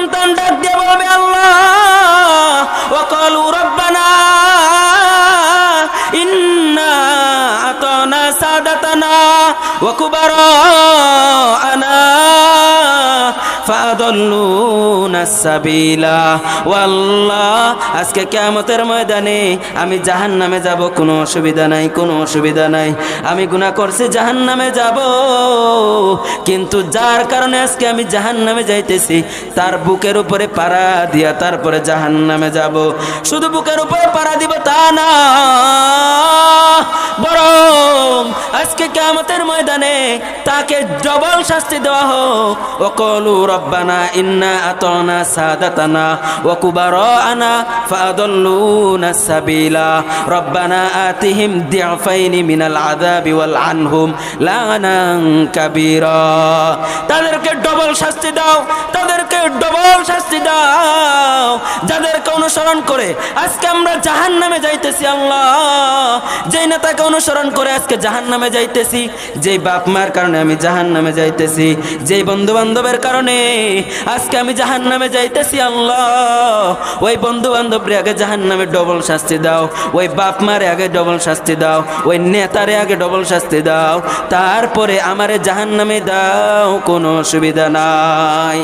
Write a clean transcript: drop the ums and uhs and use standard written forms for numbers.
সন্তান ডাক দিয়ে বলবে আল্লাহ, ওয়াকালু রব্বানা ইন্না আতানা সাদাতানা ওয়া কুবারানা ফাদাল্লুনা সাবিলা। ওয়াল্লাহ, আজকে কিয়ামতের ময়দানে আমি জাহান্নামে যাব, কোনো অসুবিধা নাই, কোনো অসুবিধা নাই। আমি গুনাহ করছি, জাহান্নামে যাব, কিন্তু যার কারণে আজকে আমি জাহান্নামে যাইতেছি তার বুকের উপরে পাড়া দিয়া তারপরে জাহান্নামে যাব। শুধু বুকের উপরে পাড়া দিব তা না, বরং আজকে কিয়ামতের ময়দানে তাকে ডবল শাস্তি দেওয়া হোক। ওয়াকালু রব্বানা ইন্না আতানা সাদাতানা ওয়া কুবারানা ফাদাল্লুনা সাবিলা রব্বানা আতিহিম দিআফাইনি মিনাল আযাবি ওয়াল আনহুম লানান কাবীরা। তাদেরকে ডবল শাস্তি দাও, তাদেরকে ডবল শাস্তি দাও, যাদেরকে অনুসরণ করে আজকে আমরা জাহান্নামে যাইতেছি। আল্লাহ, যেই নেতাকে অনুসরণ করে আজকে জাহান্নামে যাইতেছি, যেই বাপ মার কারণে আমি জাহান্নামে যাইতেছি, যেই বন্ধু বান্ধবের কারণে আজকে আমি জাহান্নামে যাইতেছি, আল্লাহ ওই বন্ধু বান্ধবরে আগে জাহান্নামে ডবল শাস্তি দাও, ওই বাপ মারে আগে ডবল শাস্তি দাও, ওই নেতারে আগে ডবল শাস্তি দাও, তারপরে আমারে জাহান্নামে দাও, কোনো অসুবিধা নাই।